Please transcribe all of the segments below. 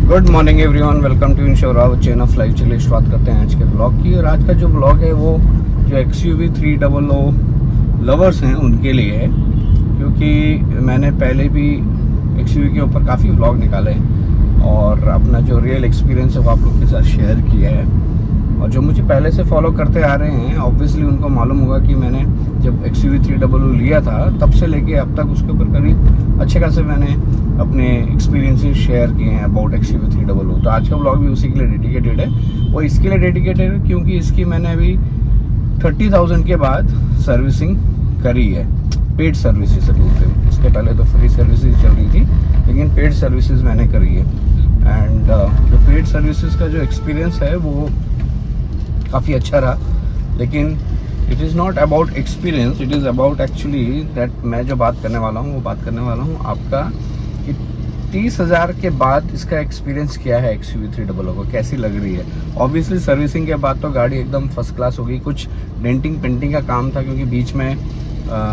Good morning everyone, welcome to insure chain of life. चलिए शुरुआत करते हैं आज के ब्लॉग की। और आज का जो ब्लॉग है वो जो XUV 300 लवर्स हैं उनके लिए है, क्योंकि मैंने पहले भी XUV के ऊपर काफ़ी ब्लॉग निकाले हैं और अपना जो रियल एक्सपीरियंस है वो आप लोग के साथ शेयर किया है। और जो मुझे पहले से फॉलो करते आ रहे हैं ऑब्वियसली उनको मालूम होगा कि मैंने जब XUV 300 लिया था तब से लेके अब तक उसके ऊपर करीब अच्छे खासे मैंने अपने एक्सपीरियंसेस शेयर किए हैं अबाउट XUV 300। तो आज का ब्लॉग भी उसी के लिए डेडिकेटेड है। वो इसके लिए डेडिकेटेड है क्योंकि इसकी मैंने अभी 30,000 के बाद सर्विसिंग करी है, पेड सर्विसेज से बोलते हैं। इसके पहले तो फ्री सर्विसेज चल रही थी, लेकिन पेड सर्विसेज मैंने करी है। एंड जो पेड सर्विसेज का जो एक्सपीरियंस है वो काफ़ी अच्छा रहा। लेकिन it is not about experience, it is about actually that मैं जो बात करने वाला हूँ वो बात करने वाला हूँ आपका कि 30,000 के बाद इसका एक्सपीरियंस क्या है, XUV 300 को कैसी लग रही है। ऑब्वियसली सर्विसिंग के बाद तो गाड़ी एकदम फर्स्ट क्लास हो गई। कुछ डेंटिंग पेंटिंग का काम था क्योंकि बीच में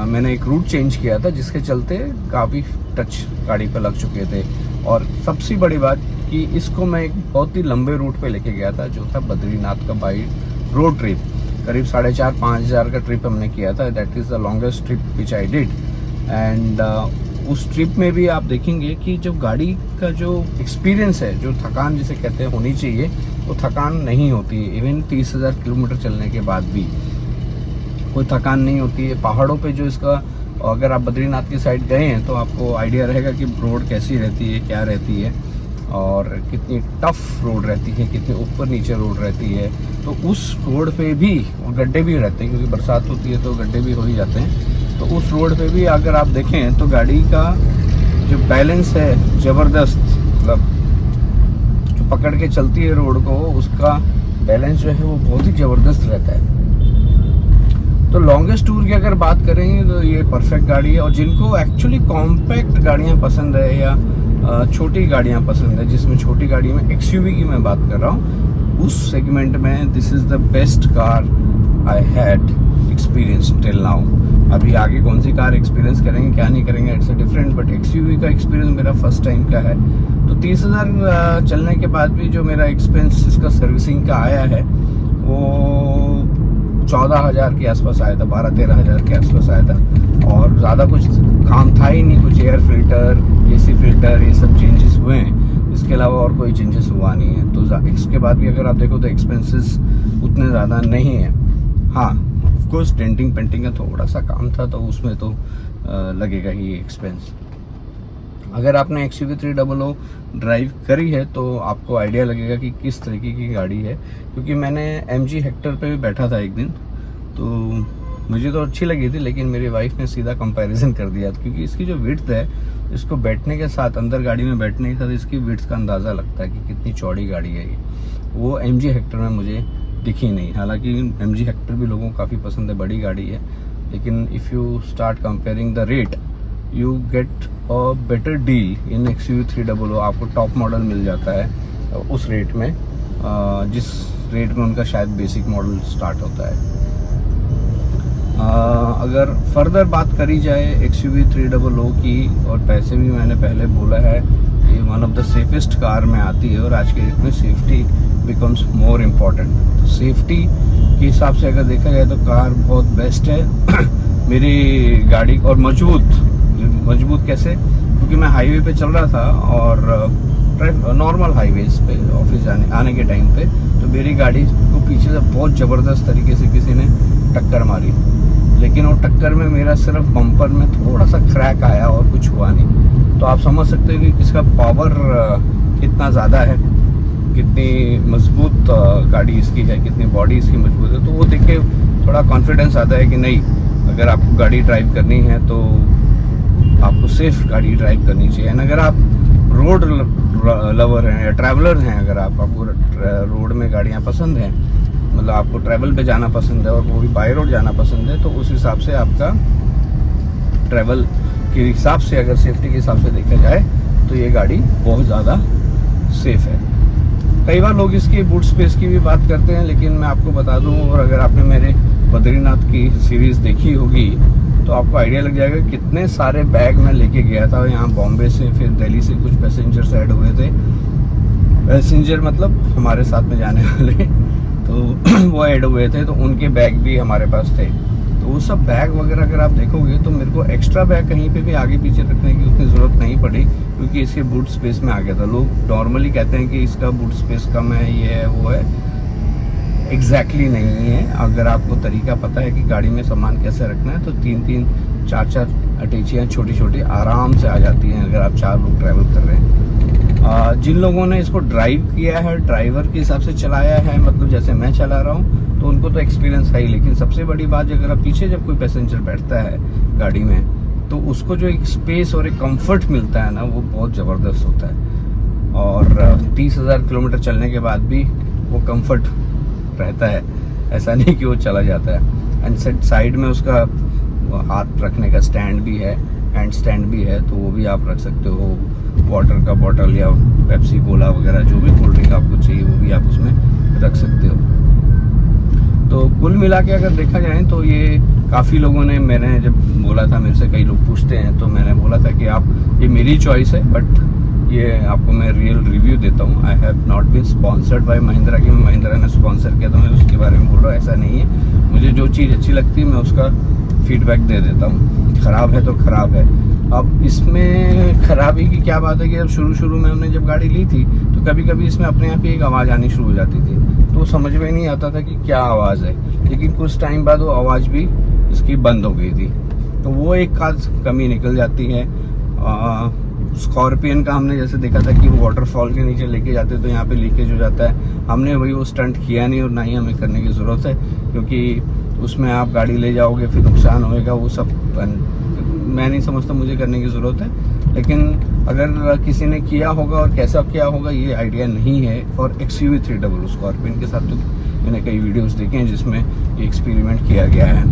मैंने एक रूट चेंज किया था जिसके चलते काफ़ी टच गाड़ी पर लग चुके थे। और सबसे बड़ी बात कि इसको मैं एक बहुत ही लंबे रूट पे लेके गया था जो था बद्रीनाथ का बाई रोड ट्रिप। करीब 4,500-5 हज़ार का ट्रिप हमने किया था। That is the longest trip which I did. And उस ट्रिप में भी आप देखेंगे कि जो गाड़ी का जो एक्सपीरियंस है, जो थकान जिसे कहते हैं होनी चाहिए, वो थकान नहीं होती है। इवन 30,000 किलोमीटर चलने के बाद भी कोई थकान नहीं होती है। पहाड़ों पे जो इसका, अगर आप बद्रीनाथ की साइड गए हैं तो आपको आइडिया रहेगा कि रोड कैसी रहती है, क्या रहती है और कितनी टफ रोड रहती है, कितनी ऊपर नीचे रोड रहती है। तो उस रोड पे भी गड्ढे भी रहते हैं क्योंकि बरसात होती है तो गड्ढे भी हो ही जाते हैं। तो उस रोड पे भी अगर आप देखें तो गाड़ी का जो बैलेंस है ज़बरदस्त, मतलब जो पकड़ के चलती है रोड को उसका बैलेंस जो है वो बहुत ही ज़बरदस्त रहता है। तो लॉन्गेस्ट टूर की अगर बात करेंगे तो ये परफेक्ट गाड़ी है। और जिनको एक्चुअली कॉम्पैक्ट गाड़ियाँ पसंद है या छोटी गाड़ियाँ पसंद है, जिसमें छोटी गाड़ी में XUV की मैं बात कर रहा हूँ, उस सेगमेंट में this is the best car I had experience till now. अभी आगे कौन सी कार एक्सपीरियंस करेंगे क्या नहीं करेंगे it's a different, but XUV का एक्सपीरियंस मेरा फर्स्ट टाइम का है। तो 30,000 चलने के बाद भी जो मेरा एक्सपेंस इसका सर्विसिंग का आया है वो 14,000 के आसपास आया था, 12-13 हज़ार के आसपास आया था। और ज़्यादा कुछ काम था ही नहीं, कुछ एयर फिल्टर, AC फिल्टर, ये सब चेंजेस हुए हैं। इसके अलावा और कोई चेंजेस हुआ नहीं है। तो इसके बाद भी अगर आप देखो तो एक्सपेंसेस उतने ज़्यादा नहीं है। हाँ, ऑफ कोर्स डेंटिंग पेंटिंग का थोड़ा सा काम था तो उसमें तो लगेगा ही एक्सपेंस। अगर आपने XUV 300 ड्राइव करी है तो आपको आइडिया लगेगा कि किस तरीके की गाड़ी है। क्योंकि मैंने MG हेक्टर पे भी बैठा था एक दिन, तो मुझे तो अच्छी लगी थी, लेकिन मेरी वाइफ ने सीधा कंपैरिजन कर दिया क्योंकि इसकी जो विड्थ है, इसको बैठने के साथ, अंदर गाड़ी में बैठने के साथ इसकी विड्थ का अंदाज़ा लगता है कि कितनी चौड़ी गाड़ी है ये। वो MG हेक्टर में मुझे दिखी नहीं। हालांकि MG हेक्टर भी लोगों को काफ़ी पसंद है, बड़ी गाड़ी है, लेकिन if you start comparing the rate you get a better deal in XUV 300। आपको टॉप मॉडल मिल जाता है उस रेट में, जिस रेट में उनका शायद बेसिक मॉडल स्टार्ट होता है। अगर फर्दर बात करी जाए XUV 300 की, और पैसे भी मैंने पहले बोला है ये one of the safest car में आती है और आज के डेट में सेफ्टी बिकम्स मोर इम्पॉर्टेंट। तो सेफ्टी के हिसाब से अगर देखा जाए तो कार बहुत बेस्ट है मेरी गाड़ी। और मजबूत कैसे, क्योंकि मैं हाईवे पे चल रहा था और नॉर्मल हाईवेज पे ऑफिस आने के टाइम पे तो मेरी गाड़ी को पीछे से बहुत ज़बरदस्त तरीके से किसी ने टक्कर मारी, लेकिन वो टक्कर में मेरा सिर्फ बम्पर में थोड़ा सा क्रैक आया और कुछ हुआ नहीं। तो आप समझ सकते हो कि इसका पावर कितना ज़्यादा है, कितनी मजबूत गाड़ी इसकी है, कितनी बॉडी इसकी मजबूत है। तो वो देख के थोड़ा कॉन्फिडेंस आता है कि नहीं, अगर आपको गाड़ी ड्राइव करनी है तो आपको सेफ गाड़ी ड्राइव करनी चाहिए। एंड अगर आप रोड लवर हैं या ट्रैवलर हैं, अगर आपको रोड में गाड़ियाँ पसंद हैं, मतलब आपको ट्रैवल पे जाना पसंद है और वो भी बाय रोड जाना पसंद है, तो उस हिसाब से आपका ट्रैवल के हिसाब से, अगर सेफ्टी के हिसाब से देखा जाए तो ये गाड़ी बहुत ज़्यादा सेफ है। कई बार लोग इसकी बूट स्पेस की भी बात करते हैं, लेकिन मैं आपको बता दूं, और अगर आपने मेरे बद्रीनाथ की सीरीज़ देखी होगी तो आपको आइडिया लग जाएगा कितने सारे बैग मैं लेके गया था यहाँ बॉम्बे से, फिर दिल्ली से कुछ पैसेंजर्स ऐड हुए थे। पैसेंजर मतलब हमारे साथ में जाने वाले तो वो ऐड हुए थे, तो उनके बैग भी हमारे पास थे। तो वो सब बैग वगैरह अगर आप देखोगे तो मेरे को एक्स्ट्रा बैग कहीं पे भी आगे पीछे रखने की उतनी ज़रूरत नहीं पड़ी, क्योंकि इसके बूट स्पेस में आ गया था। लोग नॉर्मली कहते हैं कि इसका बूट स्पेस कम है, ये है वो है, एग्जैक्टली नहीं है। अगर आपको तरीका पता है कि गाड़ी में सामान कैसे रखना है तो 3-3, 4-4 अटैचियाँ छोटी छोटी आराम से आ जाती हैं अगर आप 4 लोग ट्रैवल कर रहे हैं। जिन लोगों ने इसको ड्राइव किया है, ड्राइवर के हिसाब से चलाया है, मतलब जैसे मैं चला रहा हूँ, तो उनको तो एक्सपीरियंस है ही। लेकिन सबसे बड़ी बात, अगर आप पीछे जब कोई पैसेंजर बैठता है गाड़ी में, तो उसको जो एक स्पेस और एक कंफर्ट मिलता है ना, वो बहुत ज़बरदस्त होता है। और 30,000 किलोमीटर चलने के बाद भी वो कंफर्ट रहता है, ऐसा नहीं कि वो चला जाता है। एंड साइड में उसका हाथ रखने का स्टैंड भी है, हैंड स्टैंड भी है, तो वो भी आप रख सकते हो। वाटर का बॉटल या पेप्सी कोला वगैरह जो भी कोल्ड ड्रिंक आपको चाहिए वो भी आप उसमें रख सकते हो। तो कुल मिला के अगर देखा जाए तो ये काफ़ी लोगों ने, मैंने जब बोला था, मेरे से कई लोग पूछते हैं, तो मैंने बोला था कि आप, ये मेरी चॉइस है, बट ये आपको मैं रियल रिव्यू देता हूँ। I have not been sponsored by Mahindra, कि महिंद्रा ने स्पॉन्सर किया तो मैं उसके बारे में बोल रहा हूँ, ऐसा नहीं है। मुझे जो चीज़ अच्छी लगती है मैं उसका फीडबैक दे देता हूँ। ख़राब है तो ख़राब है। अब इसमें खराबी की क्या बात है कि जब शुरू में हमने जब गाड़ी ली थी तो कभी कभी इसमें अपने आप ही एक आवाज़ आनी शुरू हो जाती थी, तो समझ में नहीं आता था कि क्या आवाज़ है। लेकिन कुछ टाइम बाद वो आवाज़ भी इसकी बंद हो गई थी, तो वो एक खास कमी निकल जाती है। स्कॉर्पियन का हमने जैसे देखा था कि वो वाटरफॉल के नीचे लेके जाते तो यहाँ पे लीकेज हो जाता है। हमने वही वो स्टंट किया नहीं, और ना ही हमें करने की ज़रूरत है, क्योंकि उसमें आप गाड़ी ले जाओगे फिर नुकसान होएगा, वो सब मैं नहीं समझता मुझे करने की ज़रूरत है। लेकिन अगर किसी ने किया होगा और कैसा क्या होगा ये आइडिया नहीं है। और XUV 300 स्कॉर्पियन के साथ तो मैंने कई वीडियोस देखे हैं जिसमें ये एक्सपेरिमेंट किया गया है।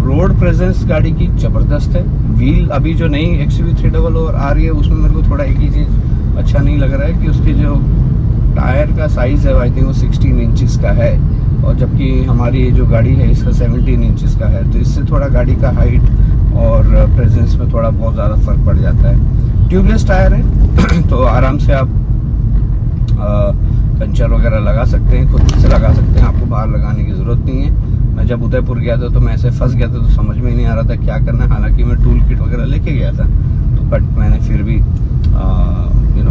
रोड प्रेजेंस गाड़ी की ज़बरदस्त है। व्हील अभी जो नई XUV 300 आ रही है उसमें मेरे को थोड़ा एक ही चीज़ अच्छा नहीं लग रहा है कि उसकी जो टायर का साइज़ है आई थिंक वो 16 इंचज़ का है, और जबकि हमारी ये जो गाड़ी है इसका 17 इंचज़ का है। तो इससे थोड़ा गाड़ी का हाइट और प्रेजेंस में थोड़ा बहुत ज़्यादा फर्क पड़ जाता है। ट्यूबलेस टायर है तो आराम से आप पंचर वगैरह लगा सकते हैं, खुद से लगा सकते हैं, आपको बाहर लगाने की ज़रूरत नहीं है। मैं जब उदयपुर गया था तो मैं ऐसे फंस गया था, तो समझ में ही नहीं आ रहा था क्या करना है। हालांकि मैं टूल किट वगैरह लेके गया था, तो बट मैंने फिर भी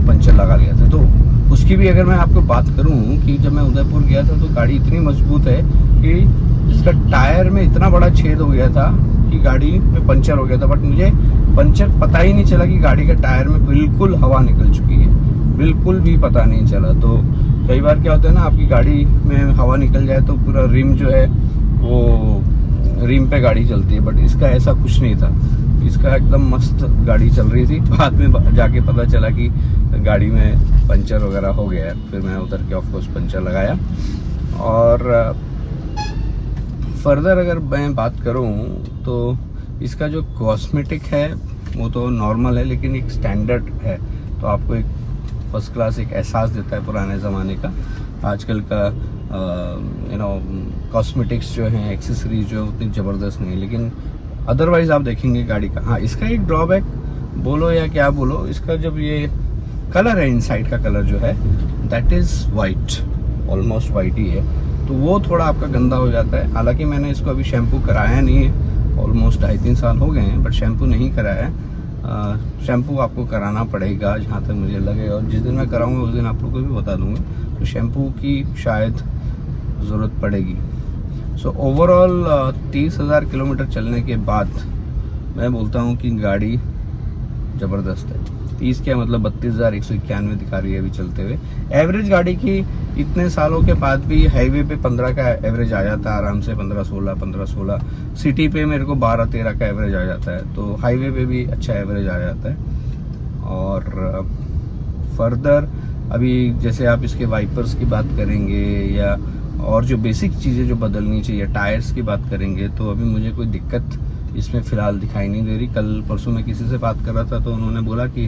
पंचर लगा लिया था। तो उसकी भी अगर मैं आपको बात करूं कि जब मैं उदयपुर गया था तो गाड़ी इतनी मजबूत है कि इसका टायर में इतना बड़ा छेद हो गया था कि गाड़ी में पंचर हो गया था, बट मुझे पंचर पता ही नहीं चला कि गाड़ी के टायर में बिल्कुल हवा निकल चुकी है, बिल्कुल भी पता नहीं चला। तो कई बार क्या होता है ना, आपकी गाड़ी में हवा निकल जाए तो पूरा रिम जो है वो रिम पे गाड़ी चलती है, बट इसका ऐसा कुछ नहीं था। इसका एकदम मस्त गाड़ी चल रही थी। बाद में जाके पता चला कि गाड़ी में पंचर वगैरह हो गया है। फिर मैं उतर के ऑफकोर्स पंचर लगाया। और फर्दर अगर मैं बात करूं तो इसका जो कॉस्मेटिक है वो तो नॉर्मल है, लेकिन एक स्टैंडर्ड है, तो आपको एक फर्स्ट क्लास एक एहसास देता है पुराने ज़माने का। आजकल का कॉस्मेटिक्स जो हैं, एक्सेसरीज जो उतनी ज़बरदस्त नहीं, लेकिन अदरवाइज आप देखेंगे गाड़ी का। हाँ, इसका एक ड्रॉबैक बोलो या क्या बोलो, इसका जब ये कलर है, इनसाइड का कलर जो है that is white, almost white ही है, तो वो थोड़ा आपका गंदा हो जाता है। हालांकि मैंने इसको अभी शैम्पू कराया नहीं है, ऑलमोस्ट 2.5-3 साल हो गए हैं, बट शैम्पू नहीं कराया है। शैम्पू आपको कराना पड़ेगा जहाँ तक मुझे लगे, और जिस दिन मैं कराऊंगा उस दिन आप लोगों को भी बता दूंगा। तो शैम्पू की शायद ज़रूरत पड़ेगी। सो ओवरऑल 30,000 किलोमीटर चलने के बाद मैं बोलता हूँ कि गाड़ी ज़बरदस्त है। 30 क्या मतलब 32,191 दिखा रही है अभी चलते हुए। एवरेज गाड़ी की इतने सालों के बाद भी हाईवे पे 15 का एवरेज आ जाता है आराम से, 15-16 सिटी पे मेरे को 12-13 का एवरेज आ जाता है, तो हाईवे पे भी अच्छा एवरेज आ जाता है। और फर्दर अभी जैसे आप इसके वाइपर्स की बात करेंगे या और जो बेसिक चीज़ें जो बदलनी चाहिए, टायर्स की बात करेंगे, तो अभी मुझे कोई दिक्कत इसमें फ़िलहाल दिखाई नहीं दे रही। कल परसों मैं किसी से बात कर रहा था तो उन्होंने बोला कि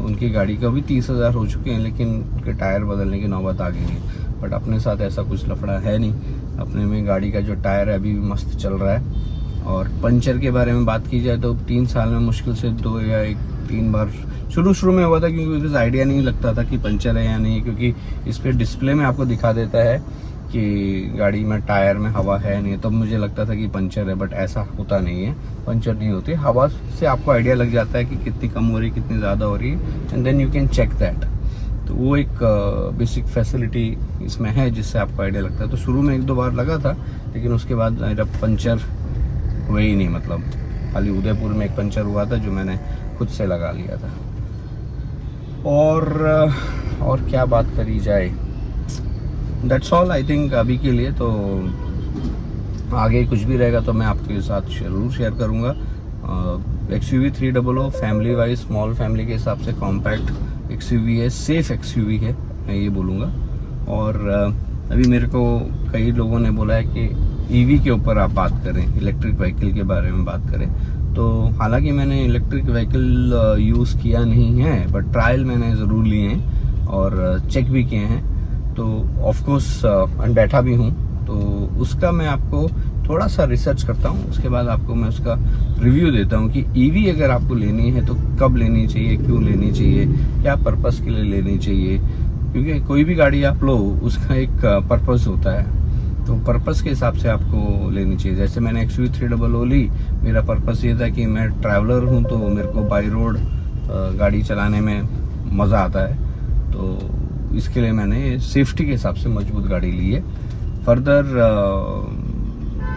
उनकी गाड़ी का भी 30,000 हो चुके हैं, लेकिन उनके टायर बदलने की नौबत आ गई है। बट अपने साथ ऐसा कुछ लफड़ा है नहीं, अपने में गाड़ी का जो टायर है अभी भी मस्त चल रहा है। और पंचर के बारे में बात की जाए तो 3 साल में मुश्किल से 2 या 3 बार शुरू में हुआ था, क्योंकि मुझे आइडिया नहीं लगता था कि पंचर है या नहीं, क्योंकि इस पे डिस्प्ले में आपको दिखा देता है कि गाड़ी में टायर में हवा है नहीं, तब मुझे लगता था कि पंचर है, बट ऐसा होता नहीं है, पंचर नहीं होती। हवा से आपको आइडिया लग जाता है कि कितनी कम हो रही है, कितनी ज़्यादा हो रही है, and then you can check that. तो वो एक बेसिक फैसिलिटी इसमें है जिससे आपको आइडिया लगता है। तो शुरू में 1-2 बार लगा था, लेकिन उसके बाद मेरा पंचर हुआ ही नहीं, मतलब खाली उदयपुर में एक पंचर हुआ था जो मैंने खुद से लगा लिया था। और क्या बात करी जाए, दैट्स ऑल आई थिंक अभी के लिए। तो आगे कुछ भी रहेगा तो मैं आपके साथ जरूर शेयर करूँगा। XUV 300 family wise, small family के हिसाब से कॉम्पैक्ट XUV है, सेफ XUV है, मैं ये बोलूँगा। और अभी मेरे को कई लोगों ने बोला है कि EV के ऊपर आप बात करें, इलेक्ट्रिक व्हीकल के बारे में बात करें। तो हालांकि मैंने इलेक्ट्रिक व्हीकल यूज़ किया नहीं है, बट ट्रायल मैंने ज़रूर लिए हैं और चेक भी किए हैं। तो ऑफ कोर्स बैठा भी हूँ, तो उसका मैं आपको थोड़ा सा रिसर्च करता हूँ, उसके बाद आपको मैं उसका रिव्यू देता हूँ कि EV अगर आपको लेनी है तो कब लेनी चाहिए, क्यों लेनी चाहिए, क्या पर्पस के लिए लेनी चाहिए। क्योंकि कोई भी गाड़ी आप लो उसका एक पर्पस होता है, तो पर्पस के हिसाब से आपको लेनी चाहिए। जैसे मैंने XUV 300 ली, मेरा पर्पस ये था कि मैं ट्रैवलर हूँ, तो मेरे को बाई रोड गाड़ी चलाने में मज़ा आता है, तो इसके लिए मैंने सेफ्टी के हिसाब से मजबूत गाड़ी ली है। फर्दर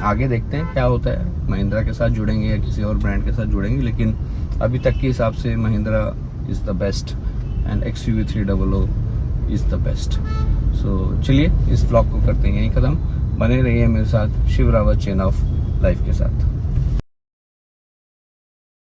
आगे देखते हैं क्या होता है, महिंद्रा के साथ जुड़ेंगे या किसी और ब्रांड के साथ जुड़ेंगे, लेकिन अभी तक के हिसाब से Mahindra is the best and XUV 300 is the best. So चलिए इस व्लॉग को करते हैं यहीं ख़त्म। बने रहिए मेरे साथ Shiv Rawat chain of life के साथ।